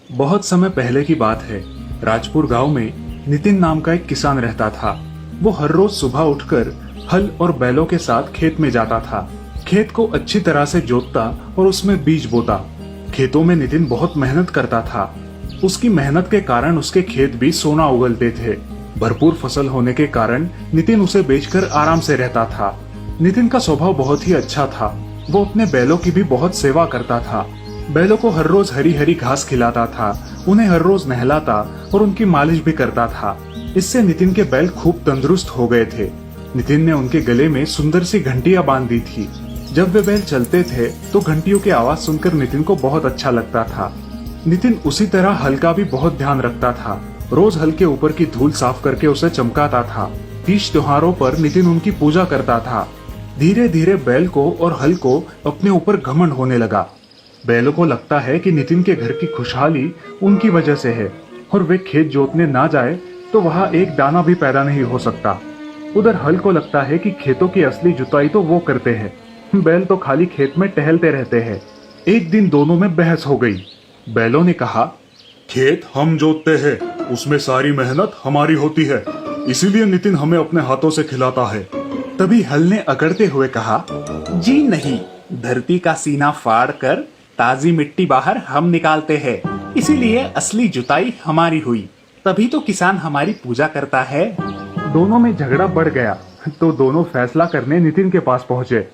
बहुत समय पहले की बात है। राजपुर गांव में नितिन नाम का एक किसान रहता था। वो हर रोज सुबह उठकर हल और बैलों के साथ खेत में जाता था। खेत को अच्छी तरह से जोतता और उसमें बीज बोता। खेतों में नितिन बहुत मेहनत करता था। उसकी मेहनत के कारण उसके खेत भी सोना उगलते थे। भरपूर फसल होने के कारण नितिन उसे बेचकर आराम से रहता था। नितिन का स्वभाव बहुत ही अच्छा था। वो अपने बैलों की भी बहुत सेवा करता था। बैलों को हर रोज हरी हरी घास खिलाता था, उन्हें हर रोज नहलाता और उनकी मालिश भी करता था। इससे नितिन के बैल खूब तंदुरुस्त हो गए थे। नितिन ने उनके गले में सुंदर सी घंटियां बांध दी थी। जब वे बैल चलते थे तो घंटियों की आवाज सुनकर नितिन को बहुत अच्छा लगता था। नितिन उसी तरह हल का भी बहुत ध्यान रखता था। रोज हल के ऊपर की धूल साफ करके उसे चमकाता था। तीज त्योहारों पर नितिन उनकी पूजा करता था। धीरे धीरे बैल को और हल को अपने ऊपर घमंड होने लगा। बैलों को लगता है कि नितिन के घर की खुशहाली उनकी वजह से है और वे खेत जोतने ना जाए तो वहाँ एक दाना भी पैदा नहीं हो सकता। उधर हल को लगता है कि खेतों की असली जुताई तो वो करते हैं, बैल तो खाली खेत में टहलते रहते हैं। एक दिन दोनों में बहस हो गई। बैलों ने कहा, खेत हम जोतते हैं, उसमें सारी मेहनत हमारी होती है, इसीलिए नितिन हमें अपने हाथों से खिलाता है। तभी हल ने अकड़ते हुए कहा, जी नहीं, धरती का सीना फाड़ कर ताजी मिट्टी बाहर हम निकालते हैं, इसीलिए असली जुताई हमारी हुई, तभी तो किसान हमारी पूजा करता है। दोनों में झगड़ा बढ़ गया तो दोनों फैसला करने नितिन के पास पहुंचे।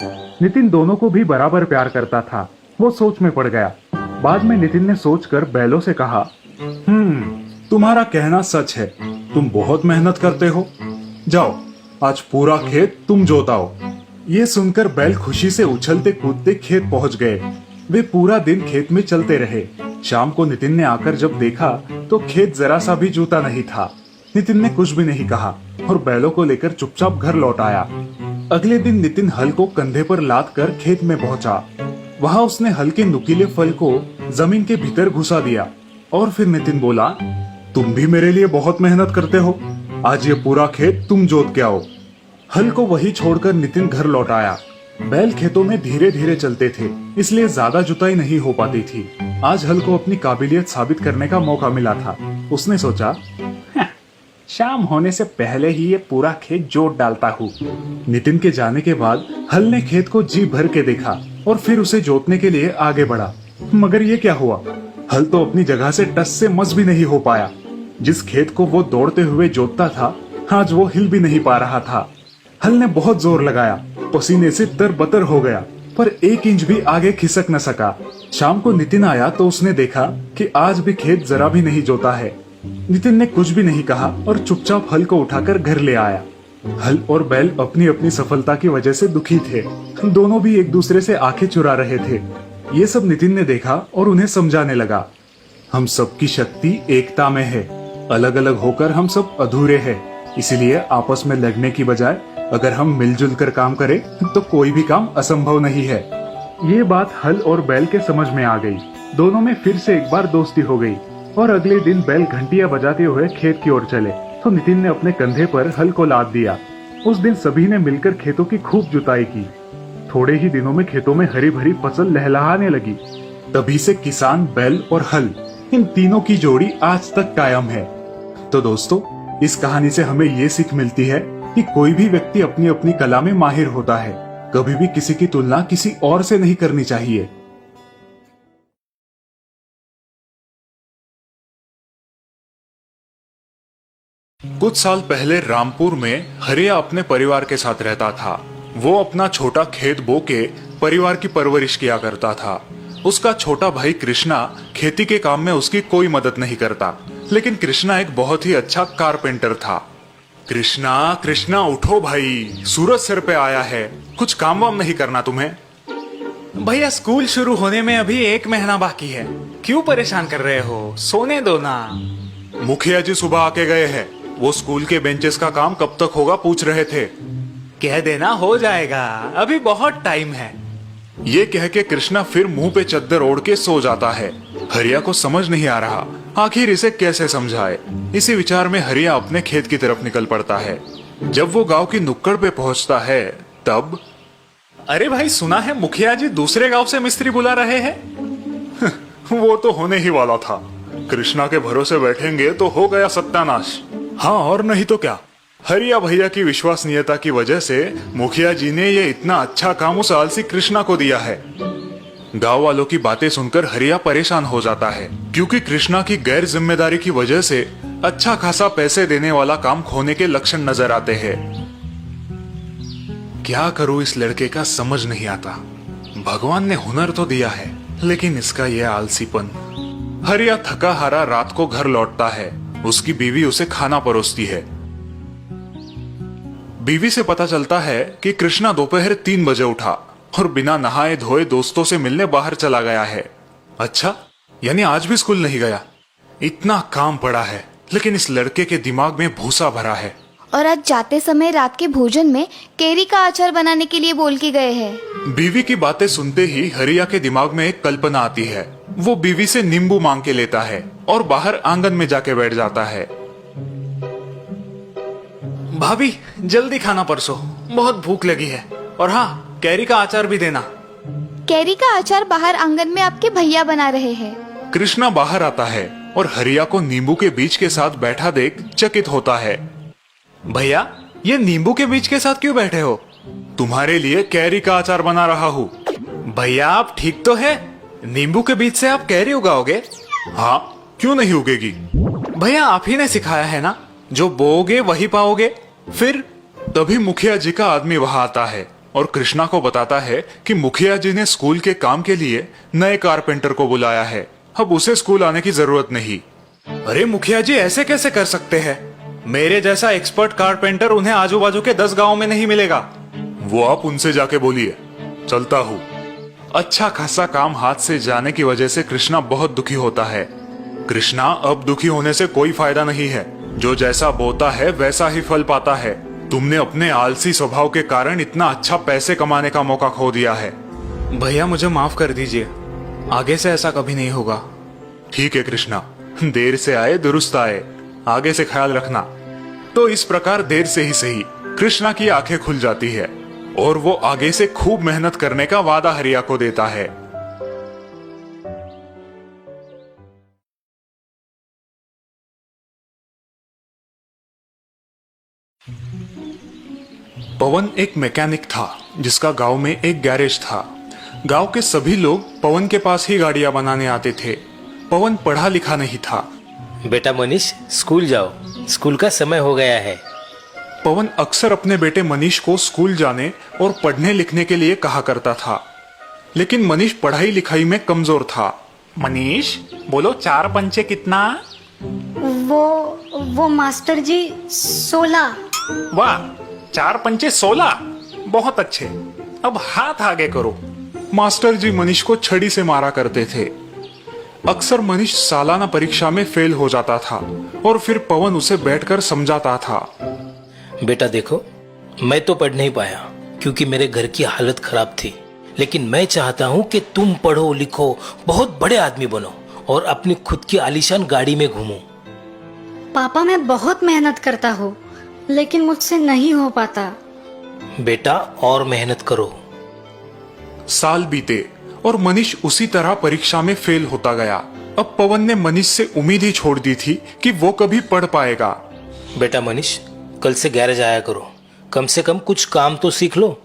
नितिन दोनों को भी बराबर प्यार करता था। वो सोच में पड़ गया। बाद में नितिन ने सोचकर बैलों से कहा, तुम्हारा कहना सच है, तुम बहुत मेहनत करते हो। जाओ, आज पूरा खेत तुम जोताओ। ये सुनकर बैल खुशी से उछलते कूदते खेत पहुंच गए। वे पूरा दिन खेत में चलते रहे। शाम को नितिन ने आकर जब देखा तो खेत जरा सा भी जूता नहीं था। नितिन ने कुछ भी नहीं कहा और बैलों को लेकर चुपचाप घर लौट आया। अगले दिन नितिन हल को कंधे पर लाद कर खेत में पहुंचा। वहां उसने हल के नुकीले फल को जमीन के भीतर घुसा दिया और फिर नितिन बोला, तुम भी मेरे लिए बहुत मेहनत करते हो, आज ये पूरा खेत तुम जोत के आओ। हल को वही छोड़कर नितिन घर लौट आया। बैल खेतों में धीरे धीरे चलते थे, इसलिए ज्यादा जुताई नहीं हो पाती थी। आज हल को अपनी काबिलियत साबित करने का मौका मिला था। उसने सोचा, शाम होने से पहले ही ये पूरा खेत जोत डालता हूँ। नितिन के जाने के बाद हल ने खेत को जी भर के देखा और फिर उसे जोतने के लिए आगे बढ़ा। मगर ये क्या हुआ, हल तो अपनी जगह से टस से मस भी नहीं हो पाया। जिस खेत को वो दौड़ते हुए जोतता था, आज वो हिल भी नहीं पा रहा था। हल ने बहुत जोर लगाया, पसीने से तरबतर हो गया, पर 1 इंच भी आगे खिसक न सका। शाम को नितिन आया तो उसने देखा कि आज भी खेत जरा भी नहीं जोता है। नितिन ने कुछ भी नहीं कहा और चुपचाप हल को उठाकर घर ले आया। हल और बैल अपनी अपनी सफलता की वजह से दुखी थे। दोनों भी एक दूसरे से आंखें चुरा रहे थे। ये सब नितिन ने देखा और उन्हें समझाने लगा, हम सबकी शक्ति एकता में है, अलग अलग होकर हम सब अधूरे हैं। इसीलिए आपस में लड़ने की बजाय अगर हम मिलजुल कर काम करें तो कोई भी काम असंभव नहीं है। ये बात हल और बैल के समझ में आ गई। दोनों में फिर से एक बार दोस्ती हो गई और अगले दिन बैल घंटियां बजाते हुए खेत की ओर चले तो नितिन ने अपने कंधे पर हल को लाद दिया। उस दिन सभी ने मिलकर खेतों की खूब जुताई की। थोड़े ही दिनों में खेतों में हरी भरी फसल लहलहाने लगी। तभी से किसान, बैल और हल, इन तीनों की जोड़ी आज तक कायम है। तो दोस्तों, इस कहानी से हमें ये सीख मिलती है कि कोई भी व्यक्ति अपनी अपनी कला में माहिर होता है। कभी भी किसी की तुलना किसी और से नहीं करनी चाहिए। कुछ साल पहले रामपुर में हरिया अपने परिवार के साथ रहता था। वो अपना छोटा खेत बो के परिवार की परवरिश किया करता था। उसका छोटा भाई कृष्णा खेती के काम में उसकी कोई मदद नहीं करता, लेकिन कृष्णा एक बहुत ही अच्छा कारपेंटर था। कृष्णा, कृष्णा उठो भाई, सूरज सिर पे आया है, कुछ काम वाम नहीं करना तुम्हें? भैया, स्कूल शुरू होने में अभी 1 महीना बाकी है, क्यों परेशान कर रहे हो, सोने दो ना। मुखिया जी सुबह आके गए हैं, वो स्कूल के बेंचेस का काम कब तक होगा पूछ रहे थे। कह देना हो जाएगा, अभी बहुत टाइम है। ये कह के कृष्णा फिर मुंह पे चद्दर ओढ़ के सो जाता है। हरिया को समझ नहीं आ रहा आखिर इसे कैसे समझाए। इसी विचार में हरिया अपने खेत की तरफ निकल पड़ता है। जब वो गांव की नुक्कड़ पे पहुंचता है तब, अरे भाई, सुना है मुखिया जी दूसरे गांव से मिस्त्री बुला रहे हैं। वो तो होने ही वाला था। कृष्णा के भरोसे बैठेंगे तो हो गया सत्यानाश। हाँ और नहीं तो क्या, हरिया भैया की विश्वसनीयता की वजह से मुखिया जी ने ये इतना अच्छा काम उस आलसी कृष्णा को दिया है। गांव वालों की बातें सुनकर हरिया परेशान हो जाता है, क्योंकि कृष्णा की गैर जिम्मेदारी की वजह से अच्छा खासा पैसे देने वाला काम खोने के लक्षण नजर आते हैं। क्या करूं इस लड़के का समझ नहीं आता। भगवान ने हुनर तो दिया है, लेकिन इसका यह आलसीपन। हरिया थका हारा रात को घर लौटता है। उसकी बीवी उसे खाना परोसती है। बीवी से पता चलता है कि कृष्णा दोपहर 3 बजे उठा और बिना नहाए धोए दोस्तों से मिलने बाहर चला गया है। अच्छा, यानी आज भी स्कूल नहीं गया। इतना काम पड़ा है, लेकिन इस लड़के के दिमाग में भूसा भरा है। और आज जाते समय रात के भोजन में केरी का अचार बनाने के लिए बोल के गए हैं। बीवी की बातें सुनते ही हरिया के दिमाग में एक कल्पना आती है। वो बीवी से नींबू मांग के लेता है और बाहर आंगन में जाके बैठ जाता है। भाभी जल्दी खाना परसो, बहुत भूख लगी है। और हाँ, कैरी का अचार भी देना। केरी का अचार बाहर आंगन में आपके भैया बना रहे हैं। कृष्णा बाहर आता है और हरिया को नींबू के बीज के साथ बैठा देख चकित होता है। भैया, ये नींबू के बीज के साथ क्यों बैठे हो? तुम्हारे लिए कैरी का अचार बना रहा हूँ। भैया आप ठीक तो है? नींबू के बीज से आप कैरी उगाओगे? हाँ, क्यों नहीं उगेगी? भैया आप ही ने सिखाया है ना, जो बोओगे वही पाओगे। फिर तभी मुखिया जी का आदमी वहां आता है और कृष्णा को बताता है कि मुखिया जी ने स्कूल के काम के लिए नए कारपेंटर को बुलाया है। अब उसे स्कूल आने की जरूरत नहीं। अरे मुखिया जी ऐसे कैसे कर सकते हैं? मेरे जैसा एक्सपर्ट कारपेंटर उन्हें आजू बाजू के 10 गांवों में नहीं मिलेगा। वो आप उनसे जाके बोलिए, चलता हूँ। अच्छा खासा काम हाथ से जाने की वजह से कृष्णा बहुत दुखी होता है। कृष्णा, अब दुखी होने से कोई फायदा नहीं है। जो जैसा बोता है वैसा ही फल पाता है। तुमने अपने आलसी स्वभाव के कारण इतना अच्छा पैसे कमाने का मौका खो दिया है। भैया मुझे माफ कर दीजिए, आगे से ऐसा कभी नहीं होगा। ठीक है कृष्णा, देर से आए दुरुस्त आए, आगे से ख्याल रखना। तो इस प्रकार देर से ही सही कृष्णा की आंखें खुल जाती है और वो आगे से खूब मेहनत करने का वादा हरिया को देता है। पवन एक मैकेनिक था जिसका गांव में एक गैरेज था। गांव के सभी लोग पवन के पास ही गाड़ियां बनाने आते थे। पवन पढ़ा लिखा नहीं था। बेटा मनीष, स्कूल जाओ, स्कूल का समय हो गया है। पवन अक्सर अपने बेटे मनीष को स्कूल जाने और पढ़ने लिखने के लिए कहा करता था, लेकिन मनीष पढ़ाई लिखाई में कमजोर था। मनीष बोलो, 4 पंचे कितना? वो मास्टर जी 16। वाह, 4 पंचे 16, बहुत अच्छे। अब हाथ आगे करो। मास्टर जी मनीष को छड़ी से मारा करते थे। अक्सर मनीष सालाना परीक्षा में फेल हो जाता था और फिर पवन उसे बैठकर समझाता था। बेटा देखो, मैं तो पढ़ नहीं पाया क्योंकि मेरे घर की हालत खराब थी, लेकिन मैं चाहता हूँ कि तुम पढ़ो लिखो, बहुत बड़े आदमी बनो और अपनी खुद की आलीशान गाड़ी में घूमो। पापा मैं बहुत मेहनत करता हूँ, लेकिन मुझसे नहीं हो पाता। बेटा और मेहनत करो। साल बीते और मनीष उसी तरह परीक्षा में फेल होता गया। अब पवन ने मनीष से उम्मीद ही छोड़ दी थी कि वो कभी पढ़ पाएगा। बेटा मनीष, कल से गैरेज आया करो, कम से कम कुछ काम तो सीख लो।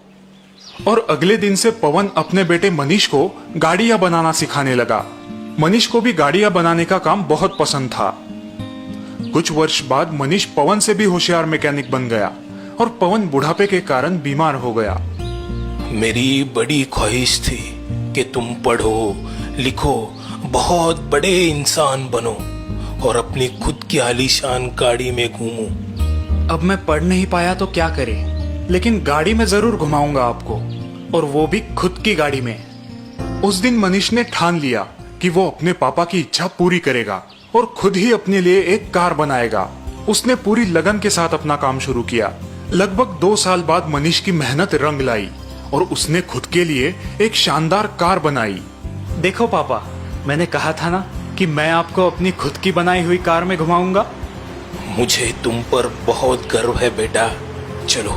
और अगले दिन से पवन अपने बेटे मनीष को गाड़ियां बनाना सिखाने लगा। मनीष को भी गाड़ियां बनाने का काम बहुत पसंद था। कुछ वर्ष बाद मनीष पवन से भी होशियार मैकेनिक बन गया और पवन बुढ़ापे के कारण बीमार हो गया। मेरी बड़ी ख्वाहिश थी कि तुम पढ़ो लिखो, बहुत बड़े इंसान बनो और अपनी खुद की आलीशान गाड़ी में घूमो। अब मैं पढ़ नहीं पाया तो क्या करे, लेकिन गाड़ी में जरूर घुमाऊंगा आपको, और वो भी खुद की गाड़ी में। उस दिन मनीष ने ठान लिया कि वो अपने पापा की इच्छा पूरी करेगा और खुद ही अपने लिए एक कार बनाएगा। उसने पूरी लगन के साथ अपना काम शुरू किया। लगभग 2 साल बाद मनीष की मेहनत रंग लाई और उसने खुद के लिए एक शानदार कार बनाई। देखो पापा, मैंने कहा था ना कि मैं आपको अपनी खुद की बनाई हुई कार में घुमाऊंगा। मुझे तुम पर बहुत गर्व है बेटा। चलो,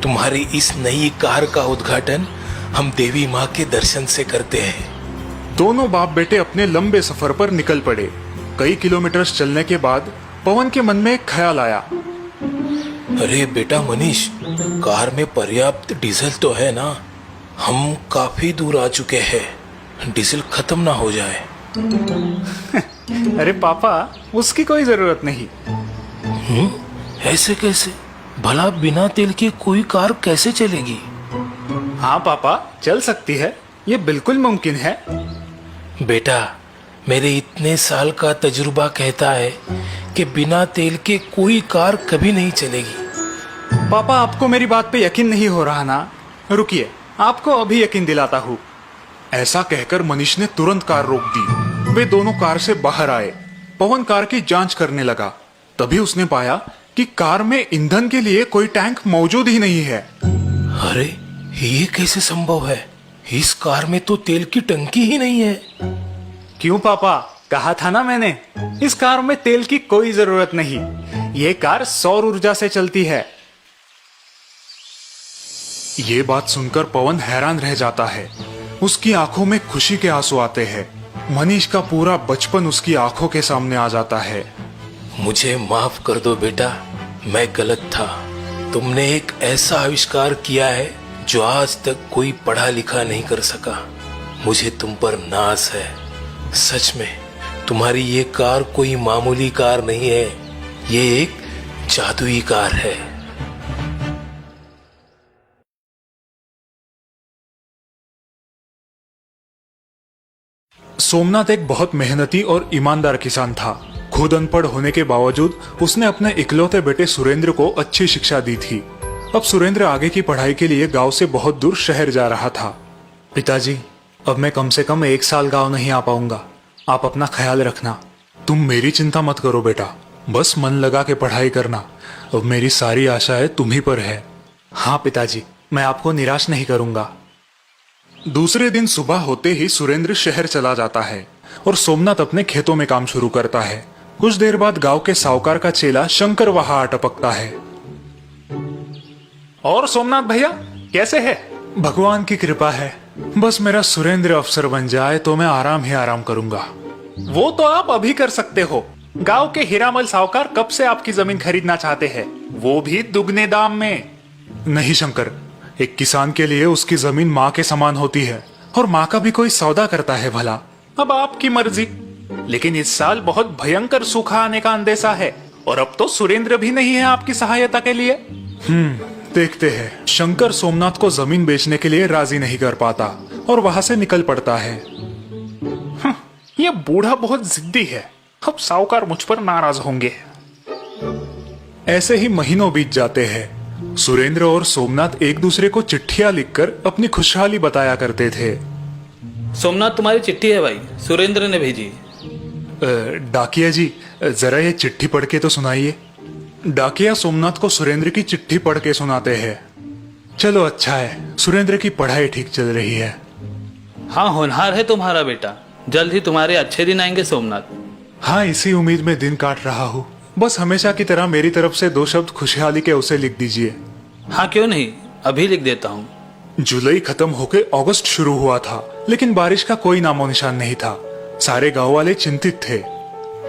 तुम्हारी इस नई कार का उद्घाटन हम देवी माँ के दर्शन से करते हैं। दोनों बाप बेटे अपने लंबे सफर पर निकल पड़े। कई किलोमीटर चलने के बाद पवन के मन में एक ख्याल आया। अरे बेटा मनीष, कार में पर्याप्त डीजल तो है ना? हम काफी दूर आ चुके हैं, डीजल खत्म ना हो जाए। अरे पापा, उसकी कोई जरूरत नहीं। ऐसे कैसे? भला बिना तेल की कोई कार कैसे चलेगी? हाँ पापा, चल सकती है, ये बिल्कुल मुमकिन है। बेटा, मेरे इतने साल का तजुर्बा कहता है कि बिना तेल के कोई कार कभी नहीं चलेगी। पापा, आपको मेरी बात पे यकीन नहीं हो रहा ना? रुकिए, आपको अभी यकीन दिलाता हूँ। ऐसा कहकर मनीष ने तुरंत कार रोक दी। वे दोनों कार से बाहर आए। पवन कार की जांच करने लगा। तभी उसने पाया कि कार में ईंधन के लिए कोई टैंक मौजूद ही नहीं है। अरे, ये कैसे संभव है? इस कार में तो तेल की टंकी ही नहीं है। क्यों पापा, कहा था ना मैंने, इस कार में तेल की कोई जरूरत नहीं। ये कार सौर ऊर्जा से चलती है। ये बात सुनकर पवन हैरान रह जाता है। उसकी आंखों में खुशी के आंसू आते हैं। मनीष का पूरा बचपन उसकी आंखों के सामने आ जाता है। मुझे माफ कर दो बेटा, मैं गलत था। तुमने एक ऐसा आविष्कार किया है जो आज तक कोई पढ़ा लिखा नहीं कर सका। मुझे तुम पर नाज है। सच में तुम्हारी ये कार कोई मामूली कार नहीं है, ये एक जादुई कार है। सोमनाथ एक बहुत मेहनती और ईमानदार किसान था। खुद अनपढ़ होने के बावजूद उसने अपने इकलौते बेटे सुरेंद्र को अच्छी शिक्षा दी थी। अब सुरेंद्र आगे की पढ़ाई के लिए गांव से बहुत दूर शहर जा रहा था। पिताजी, अब मैं कम से कम 1 साल गांव नहीं आ पाऊंगा। आप अपना ख्याल रखना। तुम मेरी चिंता मत करो बेटा, बस मन लगा के पढ़ाई करना। अब मेरी सारी आशाएं तुम ही पर है। हाँ पिताजी, मैं आपको निराश नहीं करूंगा। दूसरे दिन सुबह होते ही सुरेंद्र शहर चला जाता है और सोमनाथ अपने खेतों में काम शुरू करता है। कुछ देर बाद गांव के साहूकार का चेला शंकर वहां आ टपकता है। और सोमनाथ भैया कैसे है? भगवान की कृपा है, बस मेरा सुरेंद्र अफसर बन जाए तो मैं आराम ही आराम करूंगा। वो तो आप अभी कर सकते हो। गांव के हीरामल साहूकार कब से आपकी जमीन खरीदना चाहते हैं, वो भी दुगने दाम में। नहीं शंकर, एक किसान के लिए उसकी जमीन माँ के समान होती है और माँ का भी कोई सौदा करता है भला। अब आपकी मर्जी, लेकिन इस साल बहुत भयंकर सूखा आने का अंदेशा है और अब तो सुरेंद्र भी नहीं है आपकी सहायता के लिए। देखते हैं। शंकर सोमनाथ को जमीन बेचने के लिए राजी नहीं कर पाता और वहां से निकल पड़ता है। ये बूढ़ा बहुत जिद्दी है, अब साहूकार मुझ पर नाराज होंगे। ऐसे ही महीनों बीत जाते हैं। सुरेंद्र और सोमनाथ एक दूसरे को चिट्ठियां लिखकर अपनी खुशहाली बताया करते थे। सोमनाथ, तुम्हारी चिट्ठी है भाई, सुरेंद्र ने भेजी। डाकिया जी, जरा ये चिट्ठी पढ़ के तो सुनाइए। डाकिया सोमनाथ को सुरेंद्र की चिट्ठी पढ़ के सुनाते हैं। चलो अच्छा है, सुरेंद्र की पढ़ाई ठीक चल रही है। हाँ, होनहार है तुम्हारा बेटा, जल्द ही तुम्हारे अच्छे दिन आएंगे सोमनाथ। हाँ, इसी उम्मीद में दिन काट रहा हूँ। बस हमेशा की तरह मेरी तरफ से 2 शब्द खुशहाली के उसे लिख दीजिए। हाँ क्यों नहीं, अभी लिख देता हूँ। जुलाई खत्म होके अगस्त शुरू हुआ था, लेकिन बारिश का कोई नामो निशान नहीं था। सारे गांव वाले चिंतित थे।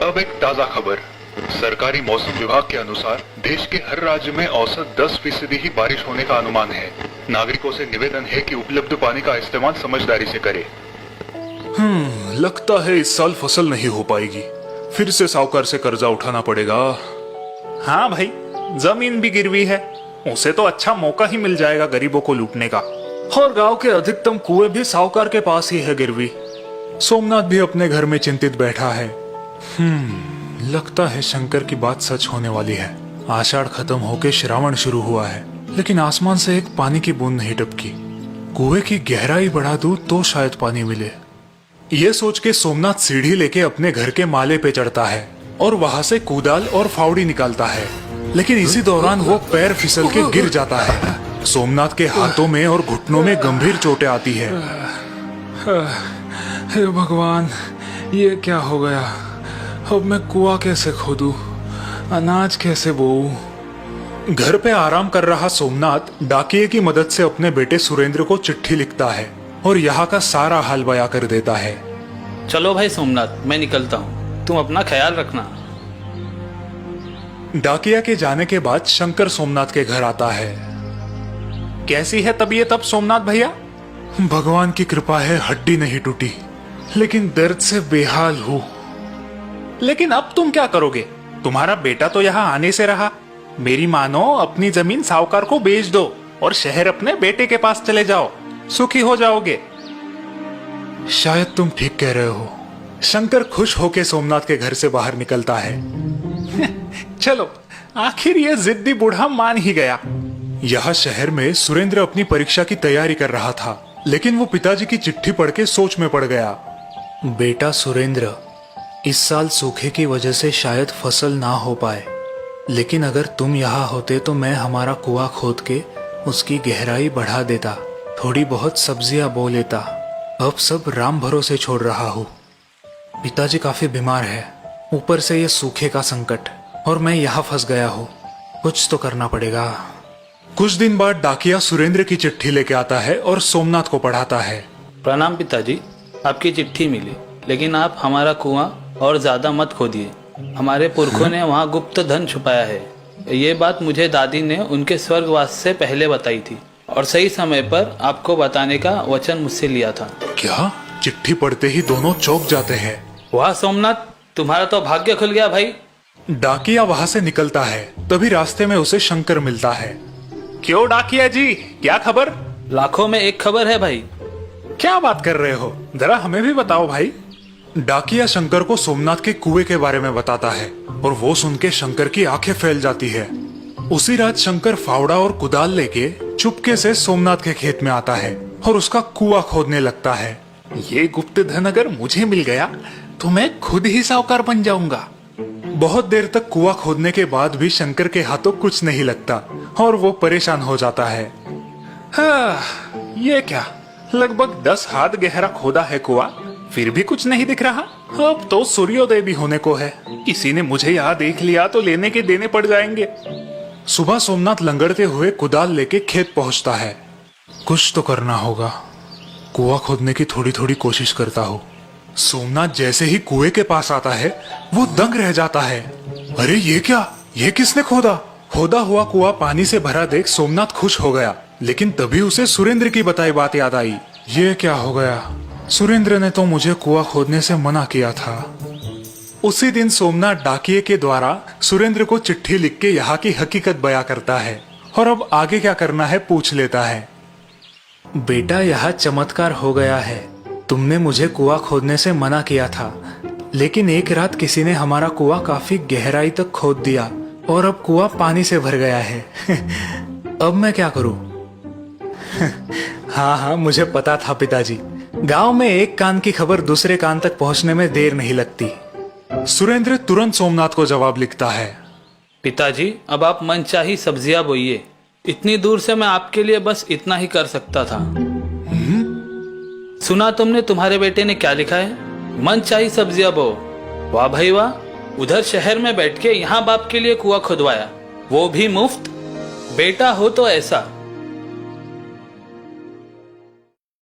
अब एक ताजा खबर। सरकारी मौसम विभाग के अनुसार देश के हर राज्य में औसत 10% ही बारिश होने का अनुमान है। नागरिकों से निवेदन है कि उपलब्ध पानी का इस्तेमाल समझदारी से करें। लगता है इस साल फसल नहीं हो पाएगी। फिर से साहूकार से कर्जा उठाना पड़ेगा। हाँ भाई, जमीन भी गिरवी है, उसे तो अच्छा मौका ही मिल जाएगा गरीबों को लूटने का। और गांव के अधिकतम कुएं भी साहूकार के पास ही है गिरवी। सोमनाथ भी अपने घर में चिंतित बैठा है। लगता है शंकर की बात सच होने वाली है। आषाढ़ खत्म होके श्रावण शुरू हुआ है, लेकिन आसमान से एक पानी की बूंद नहीं टपकी। कुएं की गहराई बढ़ा दूं तो शायद पानी मिले। ये सोच के सोमनाथ सीढ़ी लेके अपने घर के माले पे चढ़ता है और वहां से कुदाल और फावड़ी निकालता है, लेकिन इसी दौरान वो पैर फिसल के गिर जाता है। सोमनाथ के हाथों में और घुटनों में गंभीर चोटें आती है। हे भगवान, ये क्या हो गया? अब मैं कुआं कैसे खोदूं? अनाज कैसे बोऊं? घर पे आराम कर रहा सोमनाथ डाकिये की मदद से अपने बेटे सुरेंद्र को चिट्ठी लिखता है और यहाँ का सारा हाल बयां कर देता है। चलो भाई सोमनाथ, मैं निकलता हूँ। तुम अपना ख्याल रखना। डाकिया के जाने के बाद शंकर सोमनाथ के घर आता है। कैसी है तबीयत अब सोमनाथ भैया? भगवान की कृपा है, हड्डी नहीं टूटी, लेकिन दर्द से बेहाल हूं। लेकिन अब तुम क्या करोगे? तुम्हारा बेटा तो यहाँ आने से रहा। मेरी मानो अपनी जमीन साहूकार को बेच दो और शहर अपने बेटे के पास चले जाओ, सुखी हो जाओगे। शायद तुम ठीक कह रहे हो। शंकर खुश होकर सोमनाथ के घर से बाहर निकलता है। चलो, आखिर ये जिद्दी बूढ़ा मान ही गया। यहाँ शहर में सुरेंद्र अपनी परीक्षा की तैयारी कर रहा था, लेकिन वो पिताजी की चिट्ठी पढ़ के सोच में पड़ गया। बेटा सुरेंद्र, इस साल सूखे की वजह से शायद फसल ना हो पाए, लेकिन अगर तुम यहाँ होते तो मैं हमारा कुआं खोद के उसकी गहराई बढ़ा देता, थोड़ी बहुत सब्जियां बो लेता। अब सब राम भरोसे छोड़ रहा हूँ। पिताजी काफी बीमार है, ऊपर से ये सूखे का संकट, और मैं यहाँ फंस गया हूँ। कुछ तो करना पड़ेगा। कुछ दिन बाद डाकिया सुरेंद्र की चिट्ठी लेके आता है और सोमनाथ को पढ़ाता है। प्रणाम पिताजी, आपकी चिट्ठी मिली, लेकिन आप हमारा कुआं और ज्यादा मत खोदिए। हमारे पुरखों ने वहाँ गुप्त धन छुपाया है। ये बात मुझे दादी ने उनके स्वर्गवास से पहले बताई थी, और सही समय पर आपको बताने का वचन मुझसे लिया था। क्या? चिट्ठी पढ़ते ही दोनों चौंक जाते हैं। वाह सोमनाथ, तुम्हारा तो भाग्य खुल गया भाई। डाकिया वहां से निकलता है, तभी रास्ते में उसे शंकर मिलता है। क्यों डाकिया जी, क्या खबर? लाखों में एक खबर है भाई। क्या बात कर रहे हो? जरा हमें भी बताओ भाई। डाकिया शंकर को सोमनाथ के कुएं के बारे में बताता है, और वो सुन के शंकर की आंखें फैल जाती है। उसी रात शंकर फावड़ा और कुदाल लेके चुपके से सोमनाथ के खेत में आता है और उसका कुआं खोदने लगता है। ये गुप्त धन अगर मुझे मिल गया तो मैं खुद ही साहूकार बन जाऊंगा। बहुत देर तक कुआं खोदने के बाद भी शंकर के हाथों कुछ नहीं लगता और वो परेशान हो जाता है। हाँ, ये क्या, लगभग 10 हाथ गहरा खोदा है कुआं, फिर भी कुछ नहीं दिख रहा। अब तो सूर्योदय भी होने को है। किसी ने मुझे यहाँ देख लिया तो लेने के देने पड़ जाएंगे। सुबह सोमनाथ लंगड़ते हुए कुदाल लेके खेत पहुंचता है। कुछ तो करना होगा। कुआं खोदने की थोड़ी थोड़ी कोशिश करता हूँ। सोमनाथ जैसे ही कुएं के पास आता है, वो दंग रह जाता है। अरे ये क्या, ये किसने खोदा? खोदा हुआ कुआं पानी से भरा देख सोमनाथ खुश हो गया, लेकिन तभी उसे सुरेंद्र की बताई बात याद आई। ये क्या हो गया? सुरेंद्र ने तो मुझे कुआं खोदने से मना किया था। उसी दिन सोमनाथ डाकिये के द्वारा सुरेंद्र को चिट्ठी लिख के यहाँ की हकीकत बयां करता है, और अब आगे क्या करना है पूछ लेता है। बेटा, यह चमत्कार हो गया है। तुमने मुझे कुआं खोदने से मना किया था, लेकिन एक रात किसी ने हमारा कुआं काफी गहराई तक खोद दिया और अब कुआं पानी से भर गया है। अब मैं क्या करूं? हाँ, मुझे पता था पिताजी। गांव में एक कान की खबर दूसरे कान तक पहुंचने में देर नहीं लगती। सुरेंद्र तुरंत सोमनाथ को जवाब लिखता है। पिताजी, अब आप मनचाही सब्जियां बोइए। इतनी दूर से मैं आपके लिए बस इतना ही कर सकता था। सुना तुमने तुम्हारे बेटे ने क्या लिखा है? मनचाही सब्जियां बो। वाह भाई वाह, उधर शहर में बैठ के यहाँ बाप के लिए कुआं खुदवाया, वो भी मुफ्त। बेटा हो तो ऐसा।